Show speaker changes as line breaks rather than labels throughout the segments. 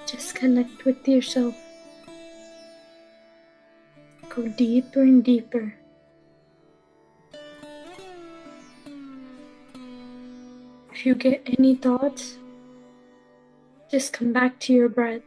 Just connect with yourself. Go deeper and deeper. If you get any thoughts, just come back to your breath.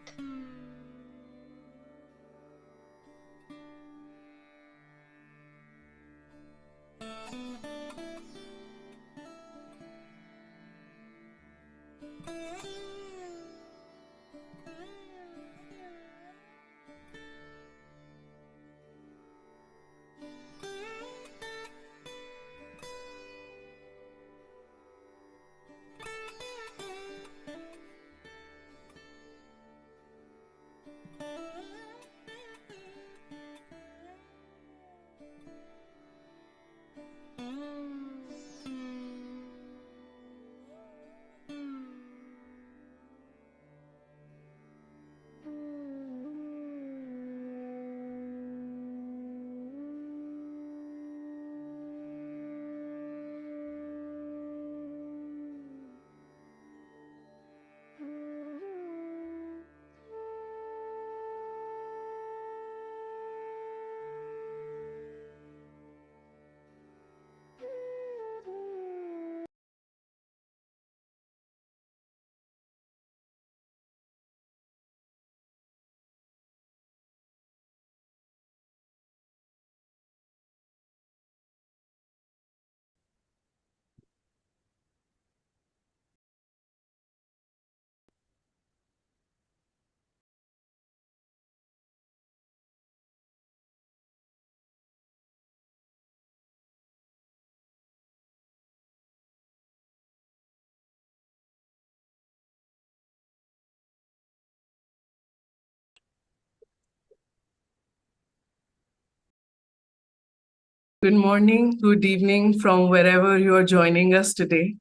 Good morning, good evening from wherever you are joining us today.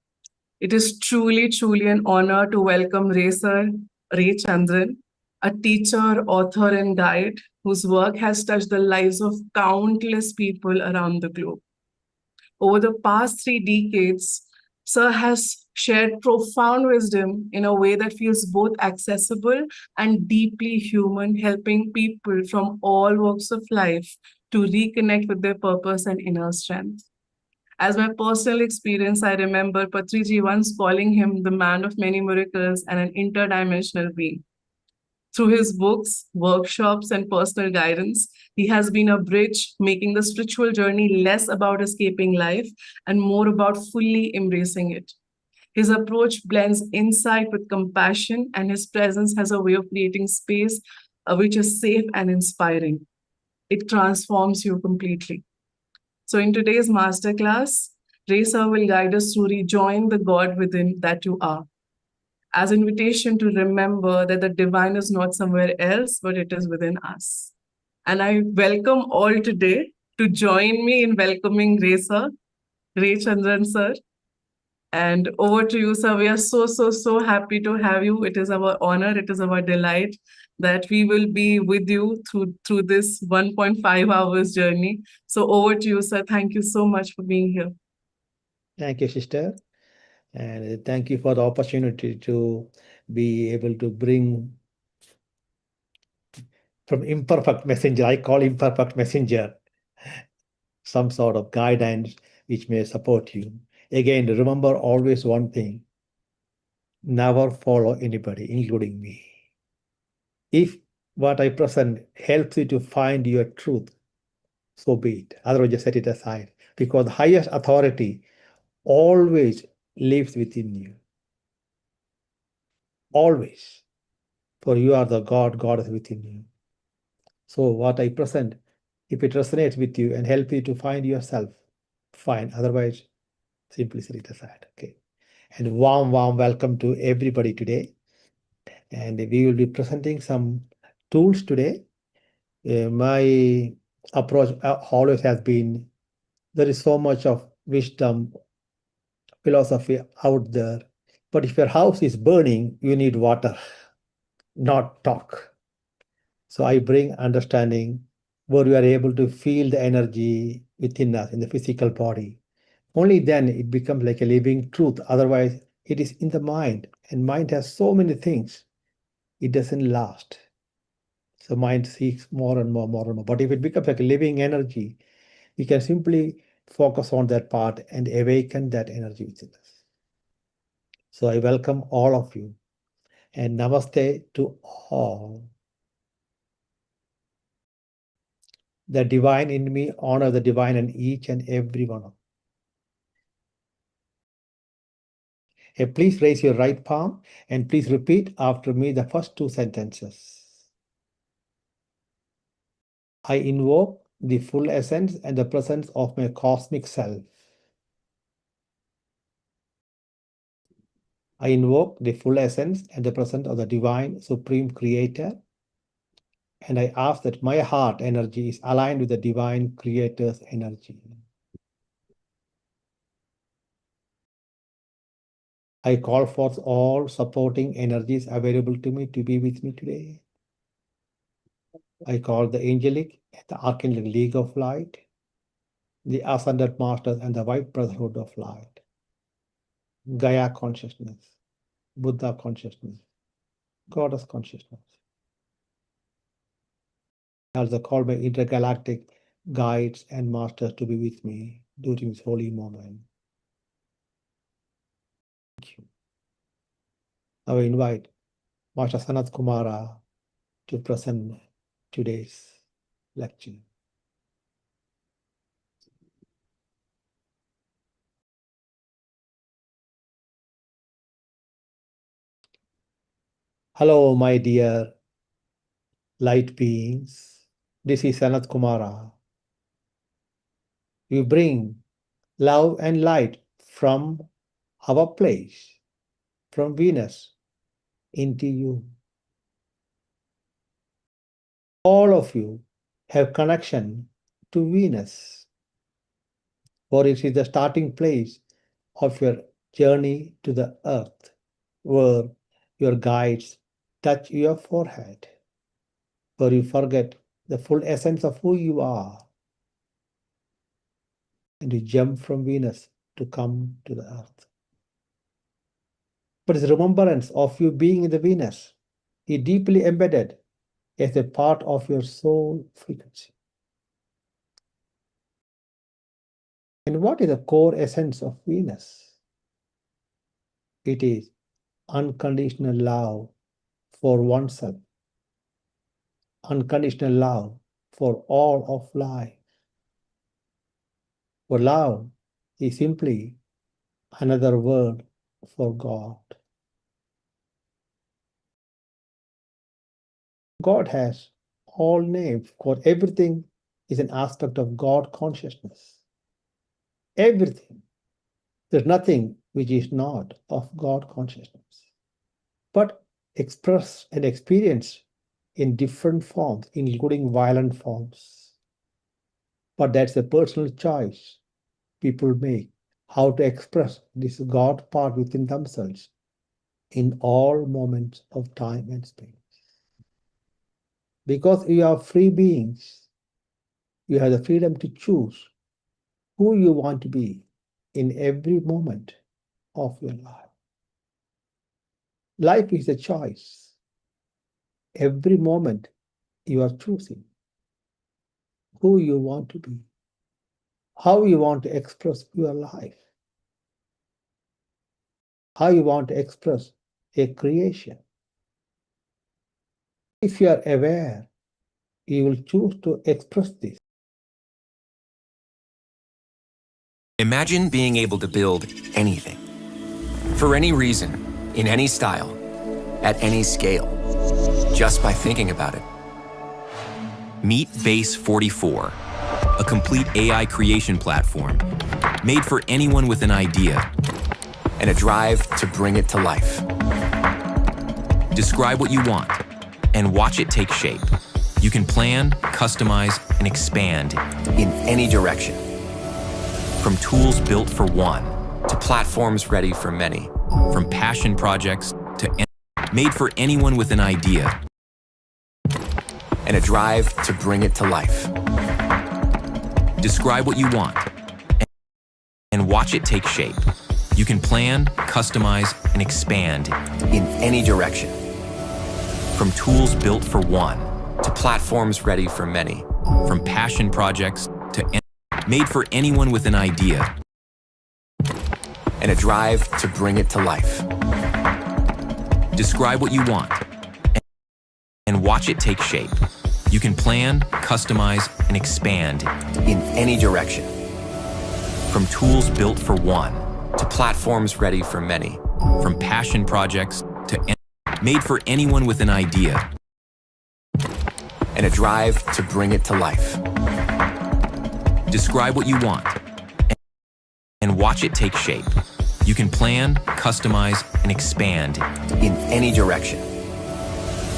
It is truly an honor to welcome Ray Chandran, a teacher, author, and guide whose work has touched the lives of countless people around the globe. Over the past 3 decades, Sir has shared profound wisdom in a way that feels both accessible and deeply human, helping people from all walks of life to reconnect with their purpose and inner strength. As my personal experience, I remember Patriji once calling him the man of many miracles and an interdimensional being. Through his books, workshops, and personal guidance, he has been a bridge, making the spiritual journey less about escaping life and more about fully embracing it. His approach blends insight with compassion, and his presence has a way of creating space which is safe and inspiring. It transforms you completely. So, in today's masterclass, Reza will guide us to rejoin the God within that you are, as invitation to remember that the divine is not somewhere else, but it is within us. And I welcome all today to join me in welcoming Reza, Ray Chandran sir. And over to you, sir. We are so happy to have you. It is our honor, it is our delight that we will be with you through this 1.5 hours journey. So over to you, sir. Thank you so much for being here.
Thank you, sister. And thank you for the opportunity to be able to bring from imperfect messenger, I call imperfect messenger, some sort of guidance which may support you. Again, remember always one thing: never follow anybody, including me. If what I present helps you to find your truth, so be it. Otherwise, just set it aside. Because the highest authority always lives within you. Always. For you are the God, God is within you. So what I present, if it resonates with you and help you to find yourself, fine. Otherwise, simply set it aside. Okay. And warm welcome to everybody today. And we will be presenting some tools today. My approach always has been, there is so much of wisdom, philosophy out there. But if your house is burning, you need water, not talk. So I bring understanding where we are able to feel the energy within us in the physical body. Only then it becomes like a living truth. Otherwise, it is in the mind, and mind has so many things. it doesn't last. So mind seeks more and more, more and more. But if it becomes like a living energy, we can simply focus on that part and awaken that energy within us. So I welcome all of you and namaste to all. The divine in me, honor the divine in each and every one of you. Please raise your right palm and please repeat after me the first two sentences. I invoke the full essence and the presence of my cosmic self. I invoke the full essence and the presence of the divine supreme creator. And I ask that my heart energy is aligned with the divine creator's energy. I call forth all supporting energies available to me to be with me today. I call the angelic and the archangelic League of Light, the Ascended Masters and the White Brotherhood of Light, Gaia consciousness, Buddha consciousness, Goddess consciousness. I also call my intergalactic guides and masters to be with me during this holy moment. Thank you. Now I invite Master Sanat Kumara to present today's lecture. Hello, my dear light beings. This is Sanat Kumara. We bring love and light from our place, from Venus, into you. All of you have connection to Venus, for it is the starting place of your journey to the earth, where your guides touch your forehead, where you forget the full essence of who you are, and you jump from Venus to come to the earth. But it's remembrance of you being in the Venus is deeply embedded as a part of your soul frequency. And what is the core essence of Venus? It is unconditional love for oneself, unconditional love for all of life. For love is simply another word for God. God has all names, because everything is an aspect of God consciousness. Everything. There's nothing which is not of God consciousness, but expressed and experienced in different forms, including violent forms. But that's a personal choice people make, how to express this God part within themselves in all moments of time and space. Because you are free beings, you have the freedom to choose who you want to be in every moment of your life. Life is a choice. Every moment you are choosing who you want to be, how you want to express your life, how you want to express a creation. If you are aware, you will choose to express this.
Imagine being able to build anything, for any reason, in any style, at any scale, just by thinking about it. Meet Base 44, a complete AI creation platform made for anyone with an idea and a drive to bring it to life. Describe what you want and watch it take shape. You can plan, customize, and expand in any direction. From tools built for one to platforms ready for many, from passion projects to made for anyone with an idea and a drive to bring it to life. Describe what you want and watch it take shape. You can plan, customize, and expand in any direction. From tools built for one to platforms ready for many, from passion projects to made for anyone with an idea and a drive to bring it to life. Describe what you want and watch it take shape. You can plan, customize, and expand in any direction. From tools built for one to platforms ready for many, from passion projects to made for anyone with an idea and a drive to bring it to life. Describe what you want and watch it take shape. You can plan, customize, and expand in any direction.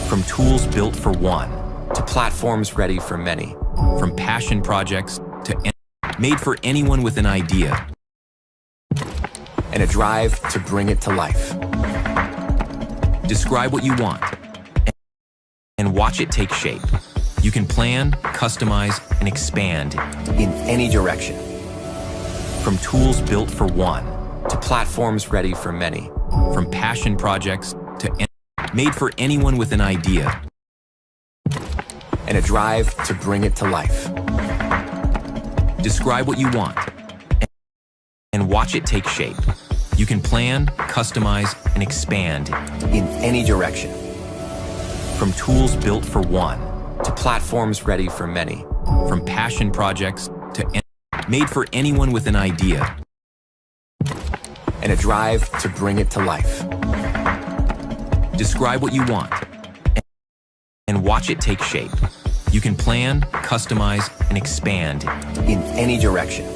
From tools built for one to platforms ready for many, from passion projects to made for anyone with an idea and a drive to bring it to life. Describe what you want and watch it take shape. You can plan, customize, and expand in any direction. From tools built for one to platforms ready for many, from passion projects to made for anyone with an idea and a drive to bring it to life. Describe what you want and watch it take shape. You can plan, customize, and expand in any direction. From tools built for one to platforms ready for many, from passion projects to made for anyone with an idea and a drive to bring it to life. Describe what you want and watch it take shape. You can plan, customize, and expand in any direction.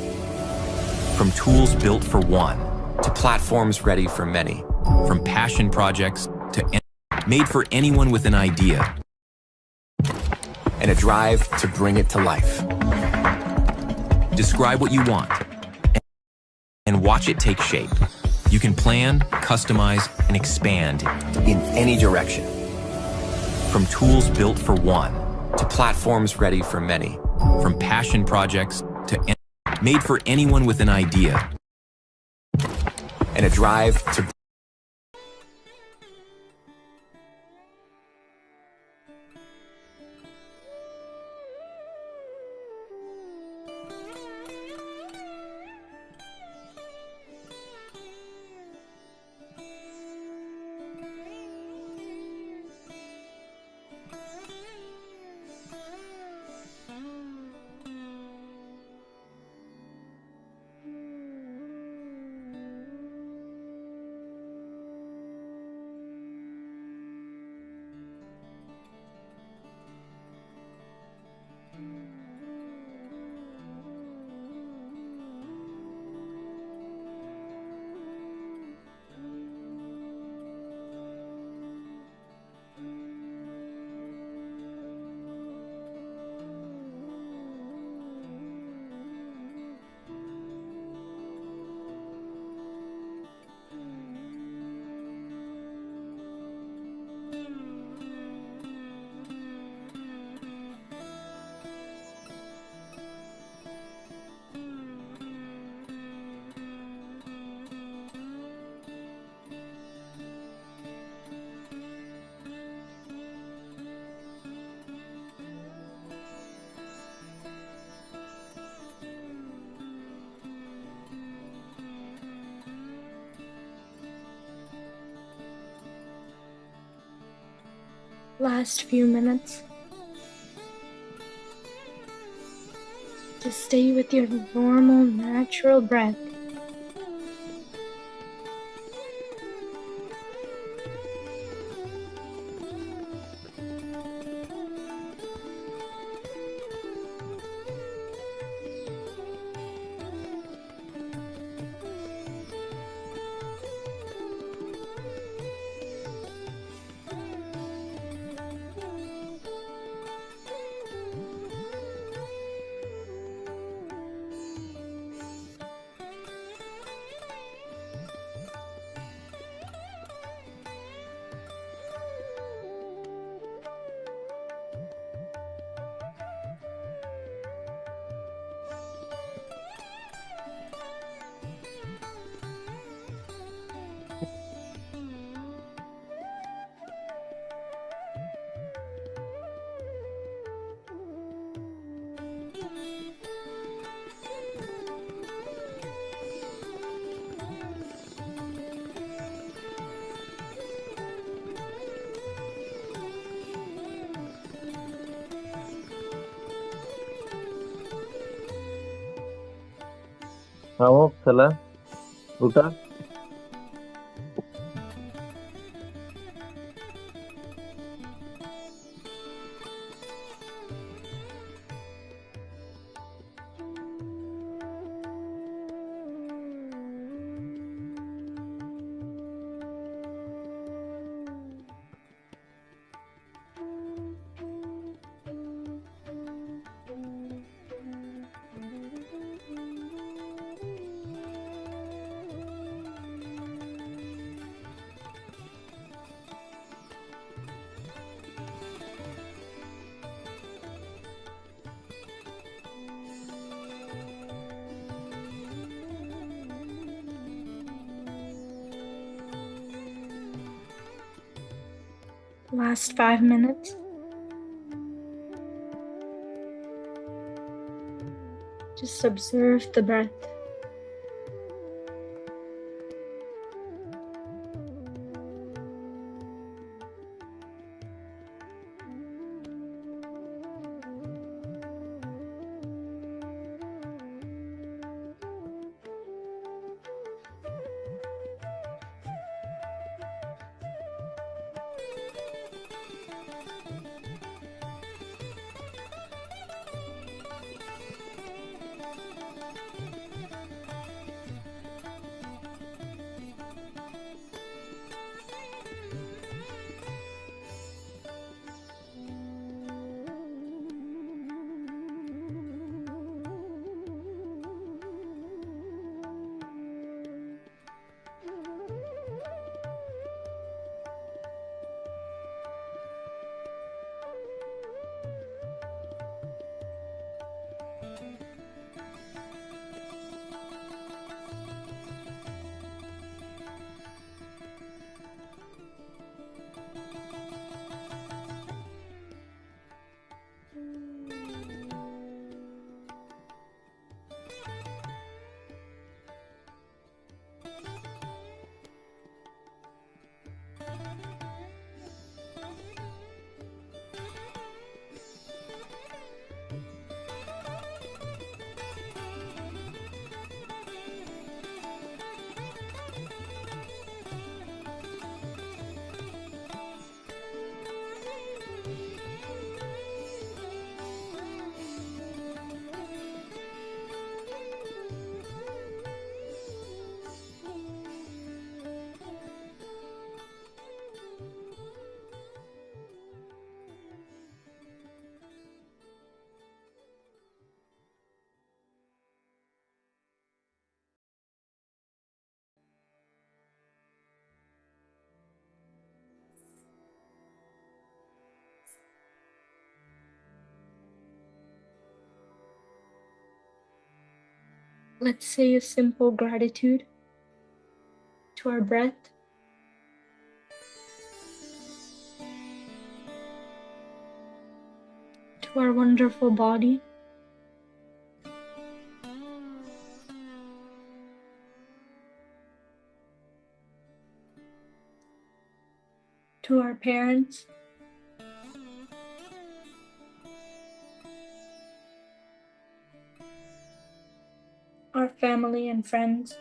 From tools built for one to platforms ready for many, from passion projects to made for anyone with an idea and a drive to bring it to life. Describe what you want and watch it take shape. You can plan, customize, and expand in any direction. From tools built for one to platforms ready for many, from passion projects to made for anyone with an idea and a drive to
last few minutes. Just stay with your normal, natural breath.
Amok, Uta.
Last 5 minutes. Just observe the breath. Let's say a simple gratitude to our breath, to our wonderful body, to our parents, our family and friends,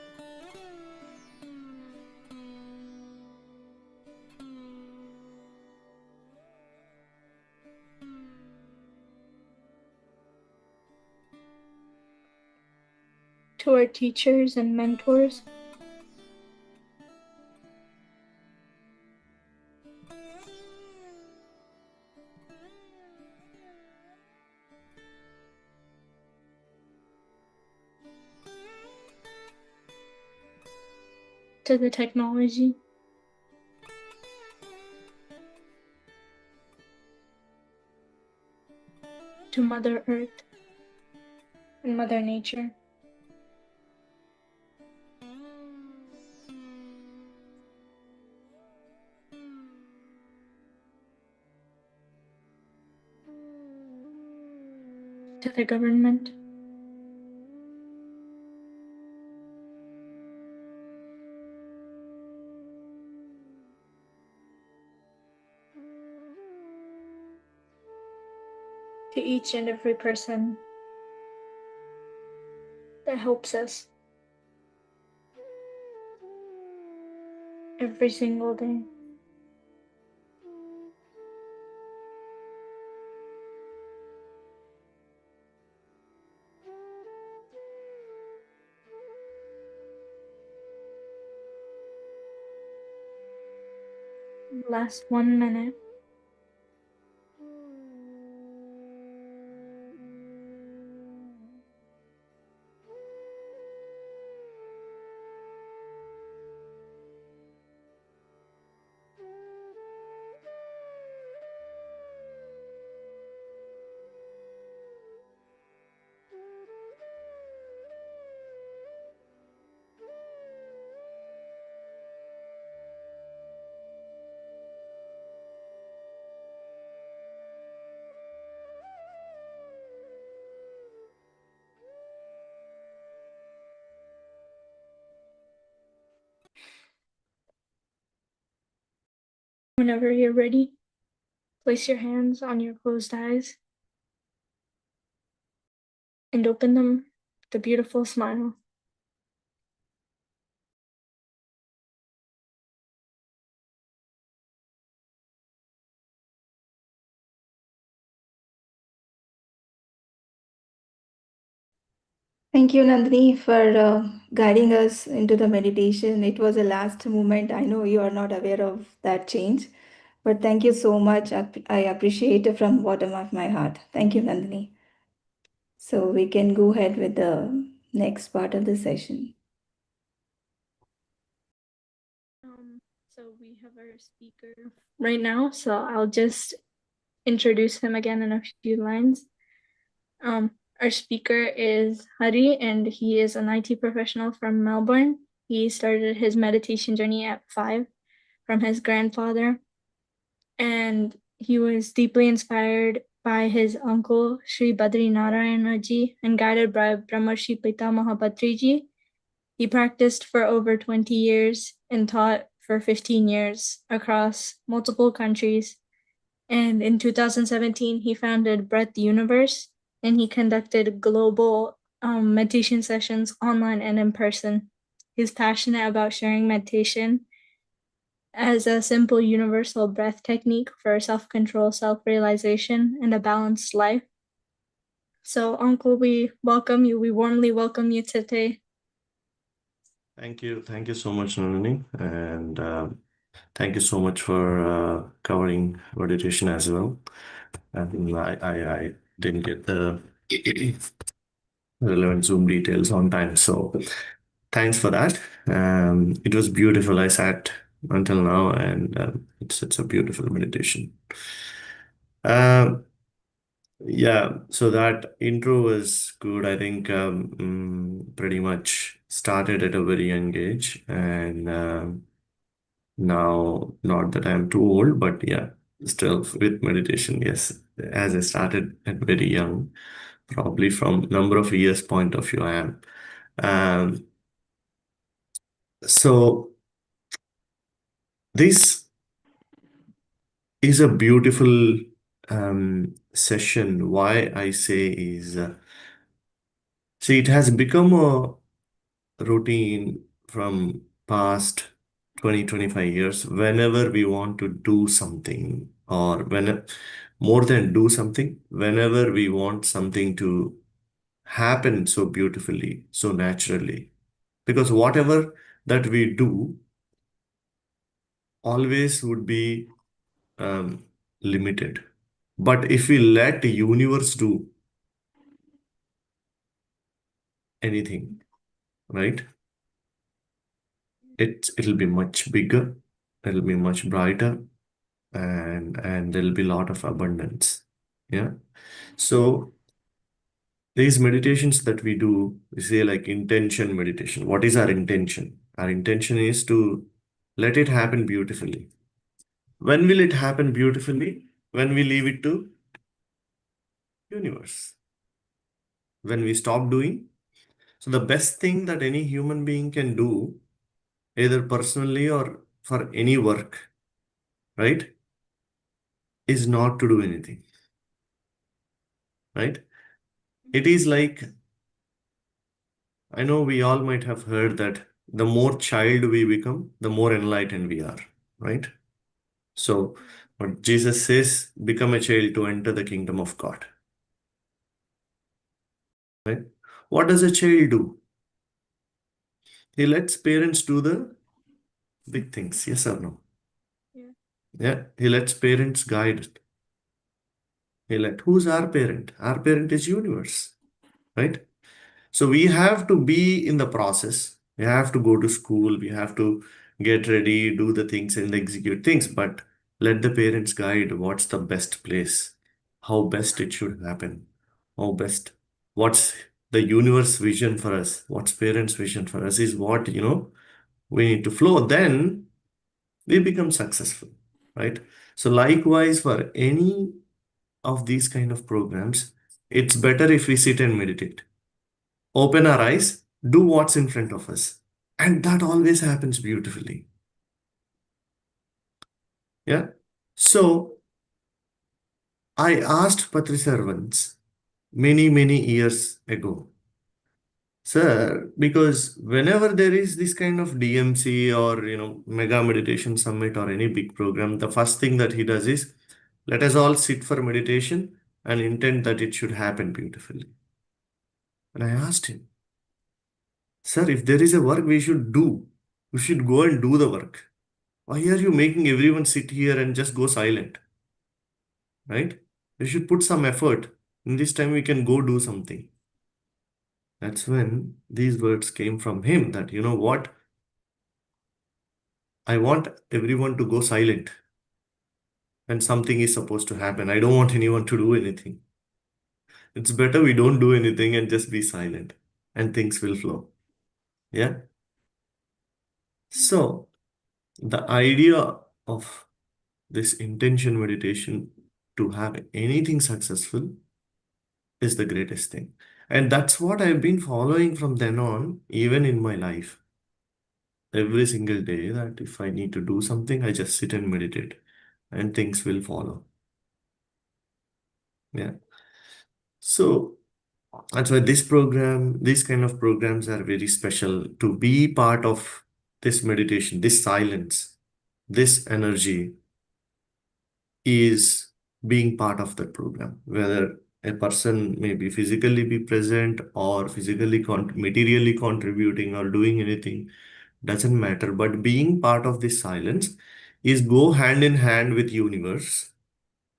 to our teachers and mentors, to the technology, to Mother Earth and Mother Nature. To the government, to each and every person that helps us every single day. Last 1 minute. Whenever you're ready, place your hands on your closed eyes and open them with a beautiful smile.
Thank you, Nandini, for guiding us into the meditation. It was a last moment. I know you are not aware of that change, but thank you so much. I appreciate it from bottom of my heart. Thank you, Nandini. So we can go ahead with the next part of the session.
So we have our speaker right now, so I'll just introduce him again in a few lines. Our speaker is Hari, and he is an IT professional from Melbourne. He started his meditation journey at 5 from his grandfather, and he was deeply inspired by his uncle Sri Badri Narayanaji and guided by Brahmarshi Pitamaha Bhatriji. He practiced for over 20 years and taught for 15 years across multiple countries. And in 2017, he founded Breath Universe, and he conducted global meditation sessions online and in person. He's passionate about sharing meditation as a simple universal breath technique for self-control, self-realization, and a balanced life. So, Uncle, we welcome you. We warmly welcome you today.
Thank you. Thank you so much, Nandini. And thank you so much for covering meditation as well. I didn't get the relevant Zoom details on time. So thanks for that. It was beautiful. I sat until now, and it's a beautiful meditation. Yeah, so that intro was good. I think pretty much started at a very young age, and now, not that I'm too old, but yeah, still with meditation, yes. As I started at very young, probably from number of years point of view, I am. So this is a beautiful session. Why I say is, see, it has become a routine from past 20-25 years. Whenever we want to do something, or when more than do something, whenever we want something to happen so beautifully, so naturally, because whatever that we do always would be limited. But if we let the universe do anything, right, it'll be much bigger, it'll be much brighter, and there'll be a lot of abundance. Yeah. So these meditations that we do, we say like intention meditation. What is our intention? Our intention is to let it happen beautifully. When will it happen beautifully? When we leave it to universe. When we stop doing. So the best thing that any human being can do, either personally or for any work, right, is not to do anything. Right? It is like, I know we all might have heard that the more child we become, the more enlightened we are, right? So, what Jesus says, become a child to enter the kingdom of God, right? What does a child do? He lets parents do the big things, yes or no?
Yeah.
Yeah, he lets parents guide. Who's our parent? Our parent is universe, right? So we have to be in the process. We have to go to school. We have to get ready, do the things and execute things. But let the parents guide what's the best place, how best it should happen, how best, what's the universe vision for us, what's parents' vision for us is what, we need to flow. Then we become successful, right? So likewise, for any of these kind of programs, it's better if we sit and meditate, open our eyes, do what's in front of us. And that always happens beautifully. Yeah. So I asked Patri Servants many, many years ago, sir, because whenever there is this kind of DMC or mega meditation summit or any big program, the first thing that he does is let us all sit for meditation and intend that it should happen beautifully. And I asked him, sir, if there is a work we should do, we should go and do the work. Why are you making everyone sit here and just go silent? Right? You should put some effort. In this time, we can go do something. That's when these words came from him that, you know what? I want everyone to go silent when something is supposed to happen. I don't want anyone to do anything. It's better we don't do anything and just be silent and things will flow. Yeah. So, the idea of this intention meditation to have anything successful is the greatest thing. And that's what I've been following from then on, even in my life. Every single day, that if I need to do something, I just sit and meditate and things will follow. Yeah. So that's why these kind of programs are very special to be part of this meditation, this silence, this energy is being part of that program, whether a person may be physically be present or physically materially contributing or doing anything, doesn't matter. But being part of this silence is go hand in hand with universe,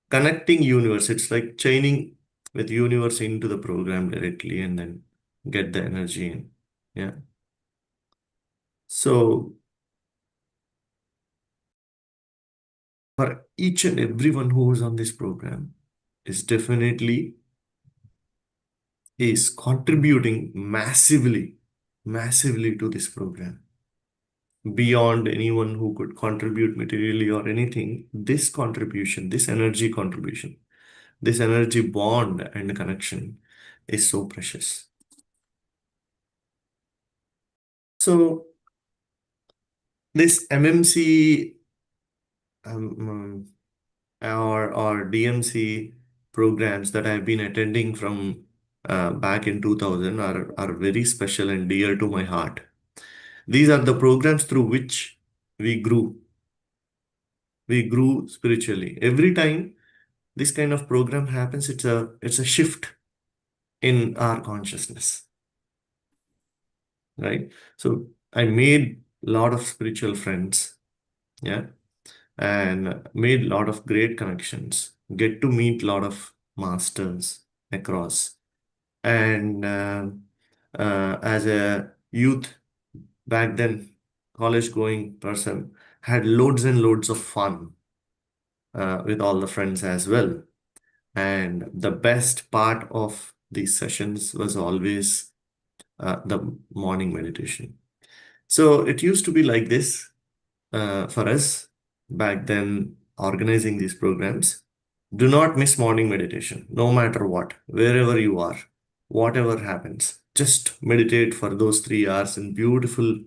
connecting universe. It's like chaining with universe into the program directly and then get the energy in. Yeah. So for each and everyone who is on this program is definitely is contributing massively to this program. Beyond anyone who could contribute materially or anything, this contribution, this energy contribution, this energy bond and connection is so precious. So, this MMC or DMC programs that I've been attending from back in 2000 are very special and dear to my heart. These are the programs through which we grew. We grew spiritually. Every time this kind of program happens, it's a shift in our consciousness, right? So I made a lot of spiritual friends, yeah, and made a lot of great connections. Get to meet a lot of masters across. And as a youth back then, college going person, had loads and loads of fun with all the friends as well. And the best part of these sessions was always the morning meditation. So it used to be like this for us back then, organizing these programs. Do not miss morning meditation, no matter what, wherever you are, whatever happens. Just meditate for those 3 hours in beautiful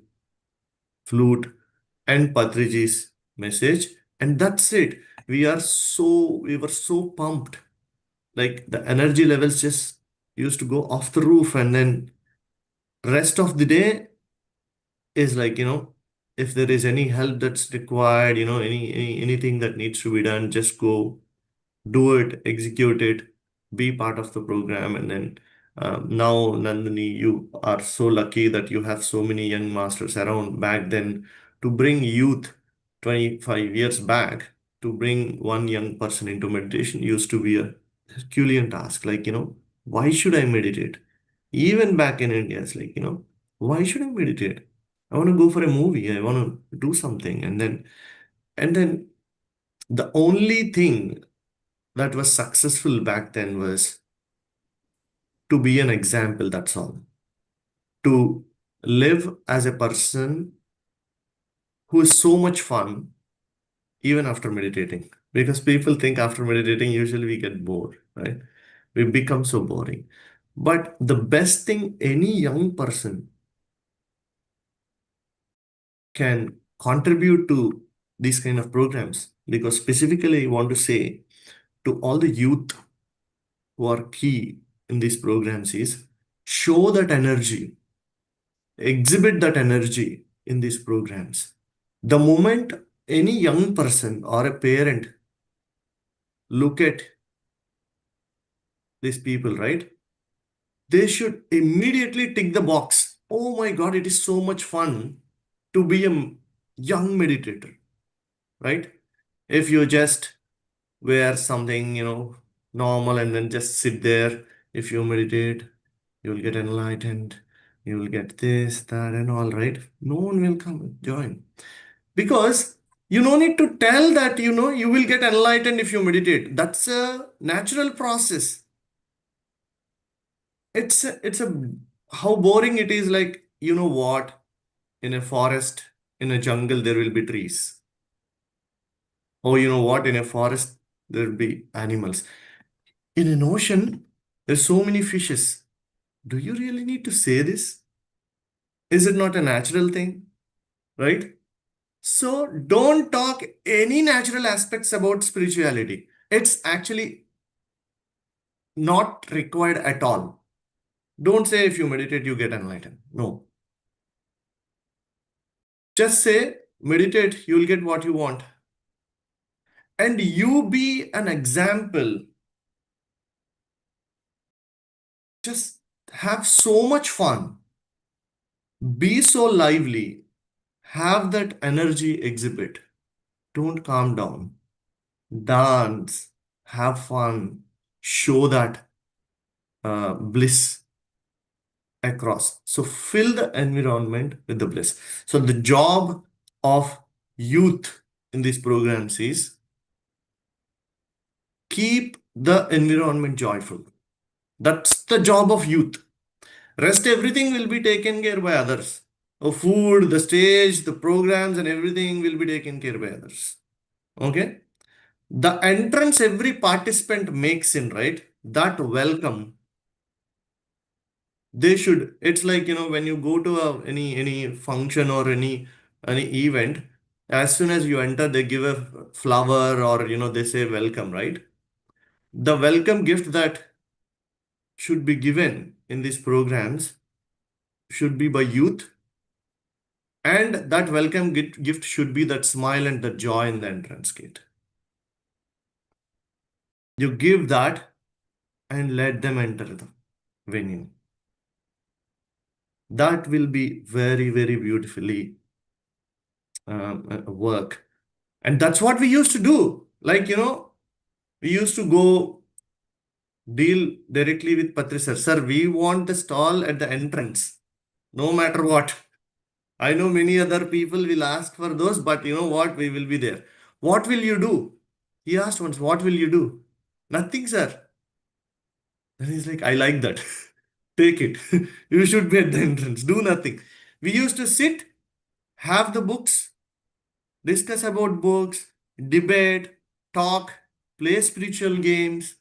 flute and Patriji's message, and that's it. We were so pumped. Like the energy levels just used to go off the roof, and then rest of the day is like, if there is any help that's required, anything that needs to be done, just go do it, execute it, be part of the program. And then now, Nandini, you are so lucky that you have so many young masters around. Back then, to bring youth 25 years back, to bring one young person into meditation used to be a Herculean task. Like, why should I meditate? Even back in India, it's like, why should I meditate? I want to go for a movie. I want to do something. And then the only thing that was successful back then was to be an example, that's all. To live as a person who is so much fun even after meditating. Because people think after meditating, usually we get bored, right? We become so boring. But the best thing any young person can contribute to these kind of programs, because specifically I want to say to all the youth who are key in these programs, is show that energy, exhibit that energy in these programs. The moment any young person or a parent look at these people, right, they should immediately tick the box. Oh my God, it is so much fun to be a young meditator, right? If you just wear something, normal and then just sit there, if you meditate, you'll get enlightened, you'll get this, that, and all, right? No one will come and join. Because you no need to tell that, you will get enlightened if you meditate. That's a natural process. It's a how boring it is. Like, you know what? In a forest, in a jungle, there will be trees. Oh, you know what? In a forest, there will be animals. In an ocean, there's so many fishes. Do you really need to say this? Is it not a natural thing? Right? So don't talk any natural aspects about spirituality. It's actually not required at all. Don't say if you meditate, you get enlightened. No. Just say, meditate, you'll get what you want. And you be an example. Just have so much fun. Be so lively. Have that energy exhibit. Don't calm down. Dance. Have fun. Show that bliss across. So fill the environment with the bliss. So the job of youth in these programs is keep the environment joyful. That's the job of youth. Rest everything will be taken care by others. The food, the stage, the programs, and everything will be taken care by others. Okay? The entrance every participant makes in, right? That welcome, they should. It's like, when you go to any function or any event, as soon as you enter, they give a flower, or they say welcome, right? The welcome gift that should be given in these programs should be by youth, and that welcome gift should be that smile and the joy in the entrance gate. You give that and let them enter the venue. That will be very, very beautifully work. And that's what we used to do. Like, we used to go deal directly with Patri sir. Sir, we want the stall at the entrance, no matter what. I know many other people will ask for those, but you know what? We will be there. What will you do? He asked once, what will you do? Nothing, sir. And he's like, I like that. Take it. You should be at the entrance. Do nothing. We used to sit, have the books, discuss about books, debate, talk, play spiritual games,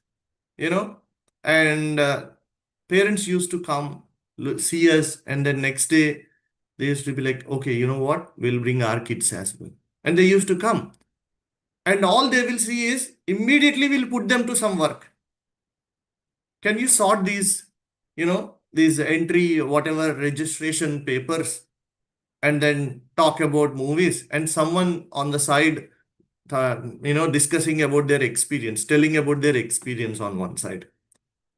and parents used to come see us, and then next day they used to be like, okay, you know what? We'll bring our kids as well. And they used to come. And all they will see is immediately we'll put them to some work. Can you sort these, these entry, whatever registration papers? and then talk about movies, and someone on the side, discussing about their experience, telling about their experience on one side.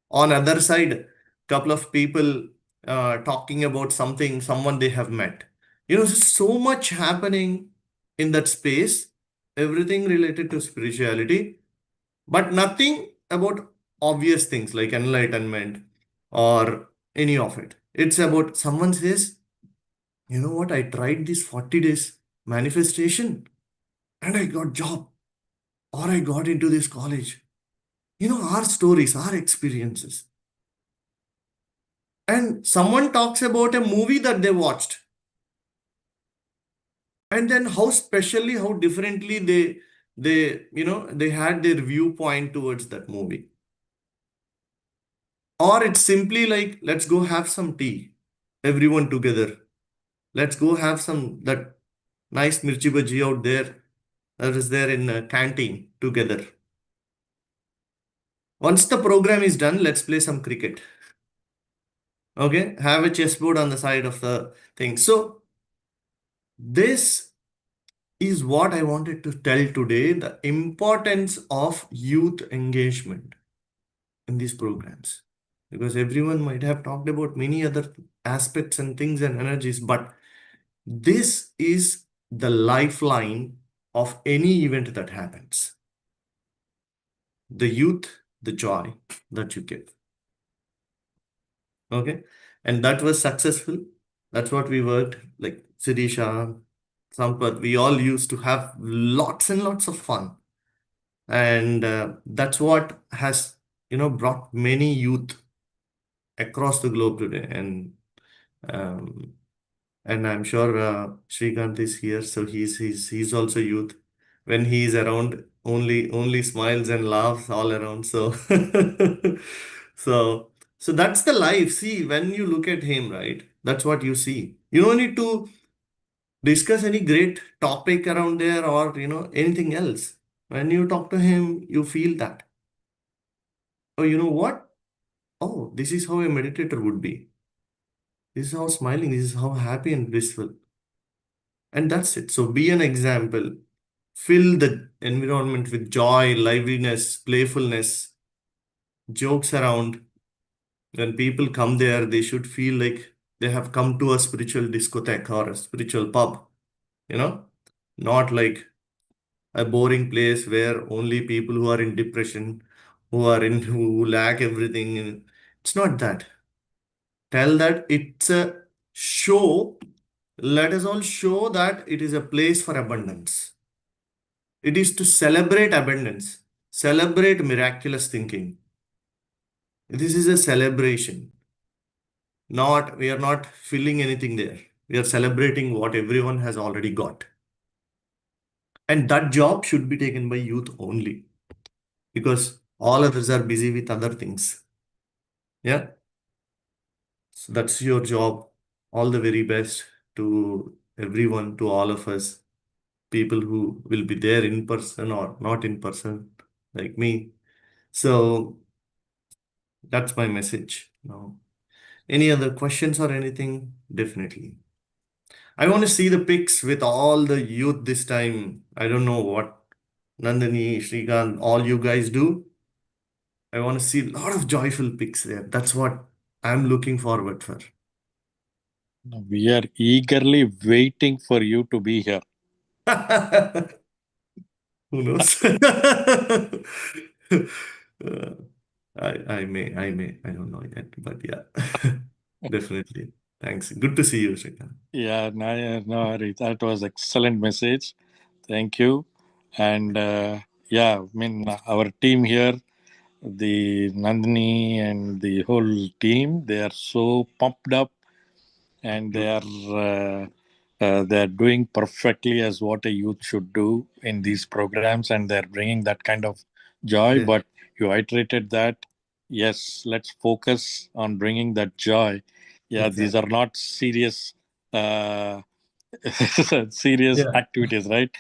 On other side, couple of people talking about someone they have met. There's so much happening in that space, everything related to spirituality, but nothing about obvious things like enlightenment or any of it. It's about someone says, you know what, I tried this 40 days manifestation and I got job, or I got into this college. Our stories, our experiences. And someone talks about a movie that they watched, and then how differently they had their viewpoint towards that movie. Or it's simply like, let's go have some tea, everyone together. Let's go have that nice mirchi bhaji out there that is there in a canteen together. Once the program is done, let's play some cricket. Okay, have a chessboard on the side of the thing. So this is what I wanted to tell today, the importance of youth engagement in these programs. Because everyone might have talked about many other aspects and things and energies, but this is the lifeline of any event that happens. The youth, the joy that you give. Okay. And that was successful. That's what we worked, like Sirisha, Sampath, we all used to have lots and lots of fun. And that's what has, brought many youth across the globe today. Um, and I'm sure Srikanth is here, so he's also youth. When he is around, only smiles and laughs all around. So so so that's the life. See, when you look at him, right? That's what you see. You don't need to discuss any great topic around there or anything else. When you talk to him, you feel that. Oh, you know what? Oh, this is how a meditator would be. This is how smiling, this is how happy and blissful. And that's it. So be an example. Fill the environment with joy, liveliness, playfulness, jokes around. When people come there, they should feel like they have come to a spiritual discotheque or a spiritual pub, not like a boring place where only people who are in depression, who lack everything. It's not that. Tell that it's a show. Let us all show that it is a place for abundance. It is to celebrate abundance, celebrate miraculous thinking. This is a celebration. We are not filling anything there. We are celebrating what everyone has already got. And that job should be taken by youth only, because all others are busy with other things. Yeah. So that's your job. All the very best to everyone, to all of us, people who will be there in person or not in person, like me. So that's my message. Now, any other questions or anything? Definitely. I want to see the pics with all the youth this time. I don't know what Nandini, Srikanth, all you guys do. I want to see a lot of joyful pics there. That's what I'm looking forward for.
We are eagerly waiting for you to be here.
Who knows? I may, I don't know yet, but yeah, definitely. Thanks. Good to see you, Srikanth.
Yeah, no, Hari, that was excellent message. Thank you. And yeah, I mean, our team here, the Nandini and the whole team, they are so pumped up, and they are doing perfectly as what a youth should do in these programs, and they're bringing that kind of joy.
Yeah.
But you iterated that. Yes, let's focus on bringing that joy. Yeah, these
Exactly.
are not serious serious
Yeah.
activities, right?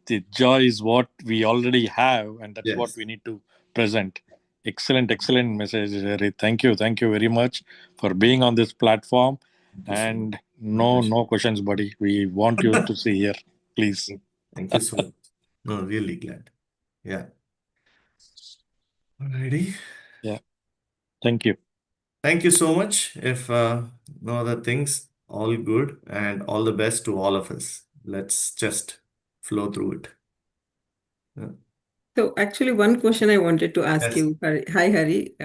The joy is what we already have, and that's what
Yes.
we need to present. Excellent message, Hari. Thank you very much for being on this platform. And
so much.
no questions, buddy. We want you to see here, please.
Thank you so much. No, really glad. Yeah. Alrighty.
Yeah. Thank you.
Thank you so much. If no other things, all good and all the best to all of us. Let's just flow through it. Yeah.
So actually, one question I wanted to ask
Yes.
you. Hi, Hari.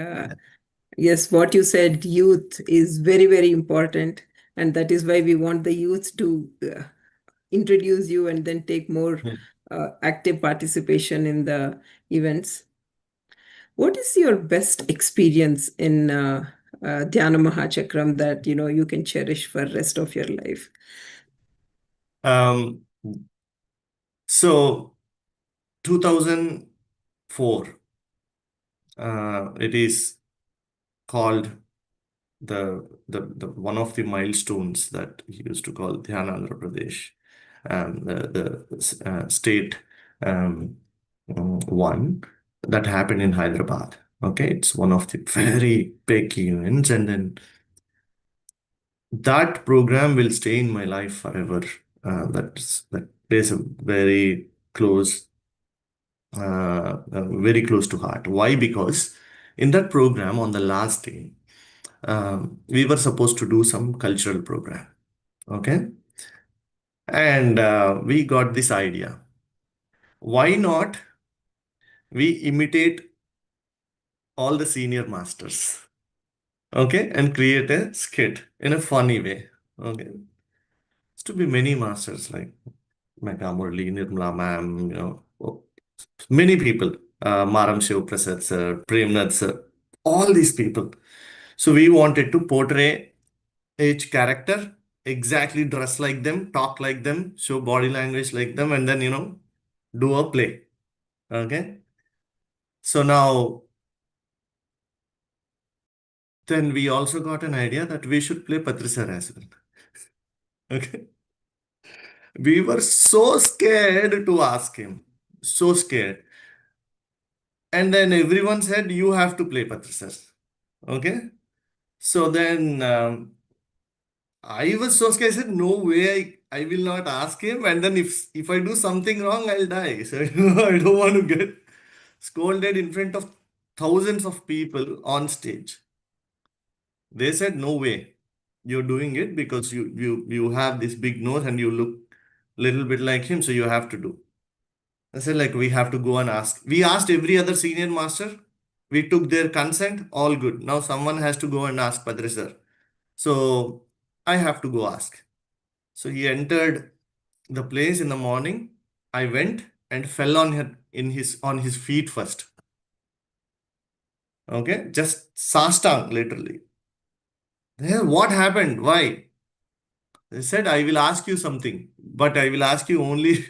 Yes, what you said, youth is very, very important. And that is why we want the youth to introduce you and then take more active participation in the events. What is your best experience in Dhyana Mahachakram that you can cherish for the rest of your life?
So 2004, it is called the one of the milestones that he used to call Dhyana Andhra Pradesh, the state one that happened in Hyderabad. Okay, it's one of the very big events, and then that program will stay in my life forever. That plays a very close to heart. Why? Because in that program, on the last day, we were supposed to do some cultural program. Okay. And we got this idea. Why not we imitate all the senior masters? Okay. And create a skit in a funny way. Okay. It's to be many masters like Mega Murli, Nirmala ma'am, many people, Maram Shiv Prasad sir, Premnath sir, all these people. So we wanted to portray each character, exactly dress like them, talk like them, show body language like them, and then, do a play. Okay. So now, then we also got an idea that we should play Patrisar as well. Okay. We were so scared to ask him. So scared. And then everyone said, you have to play Patrisar. Okay. So then I was so scared. I said, no way, I will not ask him. And then if I do something wrong, I'll die. So I don't want to get scolded in front of thousands of people on stage. They said, no way, you're doing it because you have this big nose and you look a little bit like him, so you have to do. I said, like, we have to go and ask. We asked every other senior master. We took their consent, all good. Now someone has to go and ask Padre sir. So I have to go ask. So he entered the place in the morning. I went and fell on his feet first. Okay, just sastang, literally. Then what happened? Why? They said, I will ask you something, but I will ask you only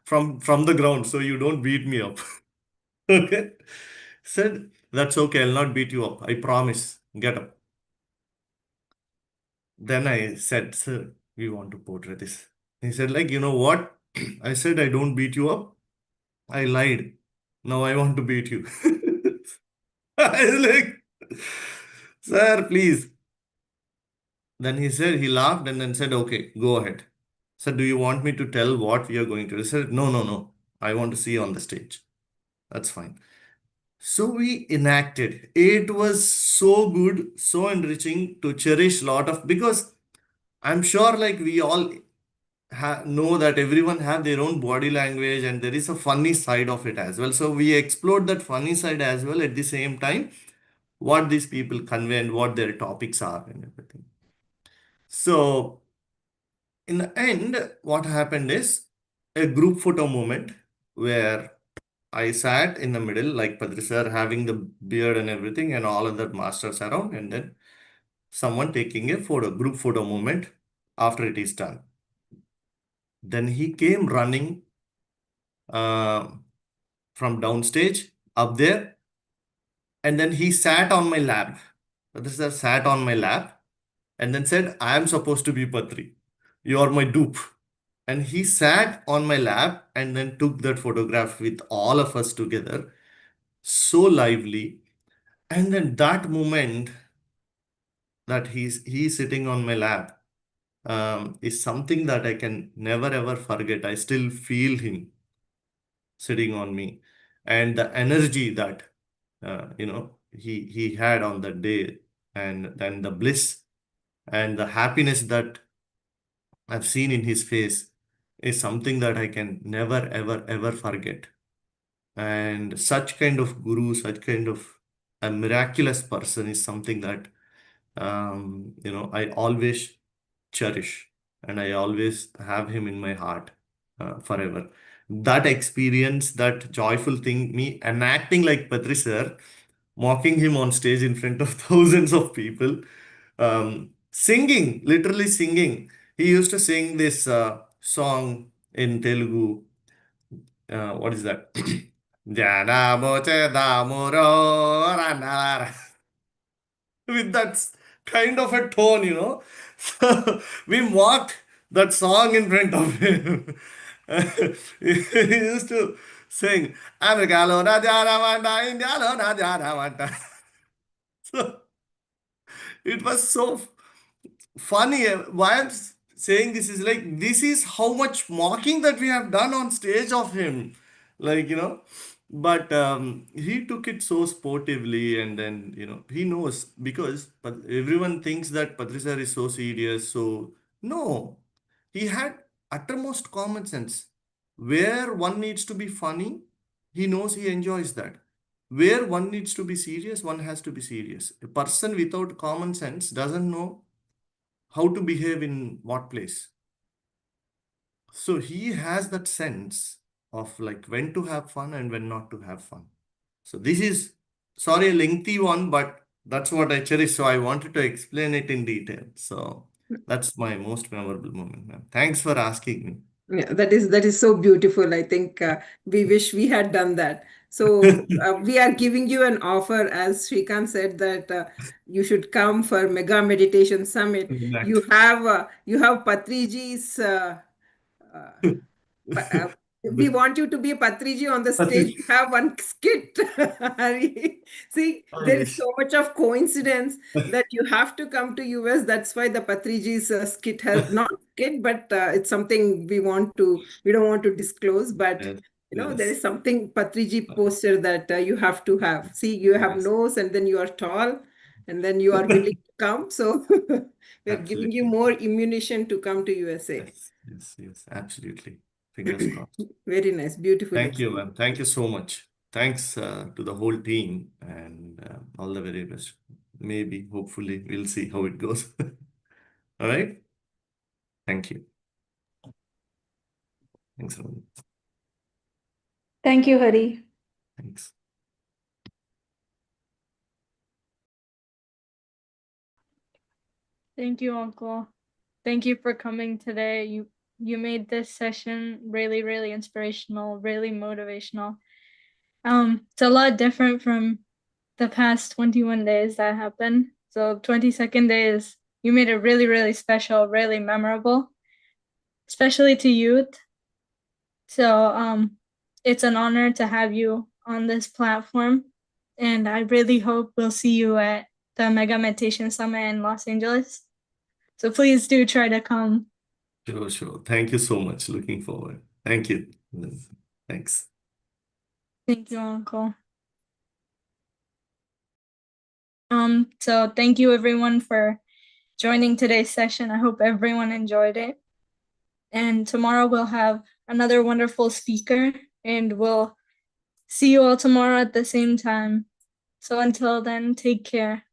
from the ground, so you don't beat me up. Okay. Said, that's okay, I'll not beat you up. I promise. Get up. Then I said, sir, we want to portray this. He said, like, you know what? I said, I don't beat you up. I lied. Now I want to beat you. I was like, sir, please. Then he said, he laughed and then said, okay, go ahead. Said, do you want me to tell what we are going to do? I said, no. I want to see you on the stage. That's fine. So we enacted. It was so good, so enriching to cherish a lot of, because I'm sure like we all know that everyone have their own body language and there is a funny side of it as well. So we explored that funny side as well at the same time, what these people convey and what their topics are and everything. So in the end, what happened is a group photo moment where I sat in the middle, like Padri sir, having the beard and everything, and all other masters around, and then someone taking a group photo moment after it is done. Then he came running from downstage up there, and then he sat on my lap. Padri sir sat on my lap and then said, I am supposed to be Patri. You are my dupe. And he sat on my lap and then took that photograph with all of us together. So lively. And then that moment, that he's sitting on my lap is something that I can never ever forget. I still feel him sitting on me, and the energy that he had on that day, and then the bliss and the happiness that I've seen in his face is something that I can never ever ever forget. And such kind of guru, such kind of a miraculous person is something that I always cherish, and I always have him in my heart forever. That experience, that joyful thing, me enacting like Patri sir, mocking him on stage in front of thousands of people, singing, literally singing. He used to sing this song in Telugu. What is that? Jana moche damuro ranara. With that kind of a tone, So we mocked that song in front of him. He used to sing, Americano na jaramanta, Indiano na jaramanta. So it was so funny. Why I'm saying this is like, this is how much mocking that we have done on stage of him. Like, but he took it so sportively, and then, he knows, because but everyone thinks that Patrisar is so serious. So, no, he had uttermost common sense. Where one needs to be funny, he knows, he enjoys that. Where one needs to be serious, one has to be serious. A person without common sense doesn't know how to behave in what place. So he has that sense of like when to have fun and when not to have fun. So this is, sorry, a lengthy one, but that's what I cherish. So I wanted to explain it in detail. So that's my most memorable moment, ma'am. Thanks for asking me.
Yeah, that is so beautiful. I think we wish we had done that. So we are giving you an offer, as Shrikant said, that you should come for Mega Meditation Summit. You
Exactly.
have Patriji's. We want you to be Patriji on the stage. You have one skit. See,
I
there is
wish.
so much of coincidence that you have to come to US. That's why the Patriji's skit has not skit, but it's something we don't want to disclose. But
Yes,
there
yes,
is something Patriji poster that you have to have. See, you have
yes.
nose, and then you are tall, and then you are willing to come. So we are giving you
Absolutely.
more ammunition to come to USA.
Yes, yes, yes, absolutely. Fingers crossed.
Very nice, beautiful
Thank you,
experience.
ma'am. Thank you so much. Thanks to the whole team, and all the very best. Maybe, hopefully, we'll see how it goes. All right. Thank you. Thanks, Raman.
Thank you, Hari.
Thanks.
Thank you, Uncle. Thank you for coming today. You made this session really, really inspirational, really motivational. It's a lot different from the past 21 days that happened. So 22nd day is, you made it really, really special, really memorable, especially to youth. So it's an honor to have you on this platform. And I really hope we'll see you at the Mega Meditation Summit in Los Angeles. So please do try to come.
Sure, sure. Thank you so much. Looking forward. Thank you. Thanks.
Thank you, Uncle. So thank you everyone for joining today's session. I hope everyone enjoyed it. And tomorrow we'll have another wonderful speaker, and we'll see you all tomorrow at the same time. So until then, take care.